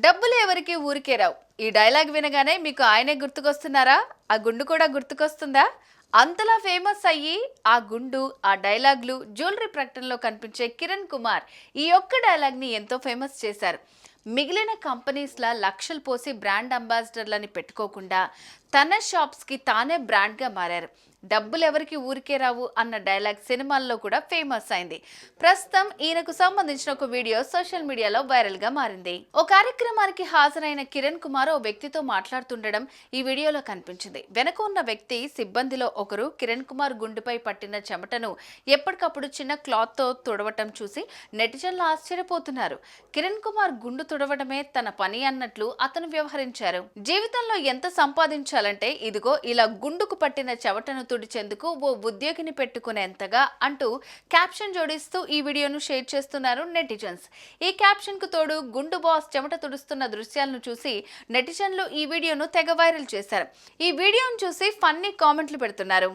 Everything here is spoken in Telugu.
డబ్బులు ఎవరికి ఊరికే రావు. ఈ డైలాగ్ వినగానే మీకు ఆయనే గుర్తుకొస్తున్నారా? ఆ గుండు కూడా గుర్తుకొస్తుందా? అంతలా ఫేమస్ అయ్యి ఆ గుండు, ఆ డైలాగులు జ్యువెలరీ ప్రకటనలో కనిపించే కిరణ్ కుమార్ ఈ ఒక్క డైలాగ్ని ఎంతో ఫేమస్ చేశారు. మిగిలిన కంపెనీస్లా లక్షలు పోసి బ్రాండ్ అంబాసిడర్లని పెట్టుకోకుండా తన షాప్స్కి తానే బ్రాండ్గా మారారు. డబ్బులు ఎవరికి ఊరికే రావు అన్న డైలాగ్ సినిమాల్లో కూడా ఫేమస్ అయింది. ప్రస్తుతం ఈయనకు సంబంధించిన ఒక వీడియో సోషల్ మీడియాలో వైరల్ గా మారింది. ఓ కార్యక్రమానికి హాజరైన కిరణ్ కుమార్ ఓ వ్యక్తితో మాట్లాడుతుండడం ఈ వీడియోలో కనిపించింది. వెనక ఉన్న వ్యక్తి సిబ్బందిలో ఒకరు కిరణ్ కుమార్ గుండెపై పట్టిన చెమటను ఎప్పటికప్పుడు చిన్న క్లాత్ తో తుడవటం చూసి నెటిజన్లు ఆశ్చర్యపోతున్నారు. కిరణ్ కుమార్ గుండు తుడవడమే తన పని అన్నట్లు అతను వ్యవహరించారు. జీవితంలో ఎంత సంపాదించాలంటే ఇదిగో ఇలా గుండుకు పట్టిన చెమటను తుడిచేందుకు ఓ ఉద్యోగిని పెట్టుకునేంతగా అంటూ క్యాప్షన్ జోడిస్తూ ఈ వీడియోను షేర్ చేస్తున్నారు నెటిజన్స్. ఈ క్యాప్షన్ కు తోడు గుండు బాస్ చెమట తుడుస్తున్న దృశ్యాలను చూసి నెటిజన్లు ఈ వీడియోను తెగ వైరల్ చేశారు. ఈ వీడియోను చూసి ఫన్నీ కామెంట్లు పెడుతున్నారు.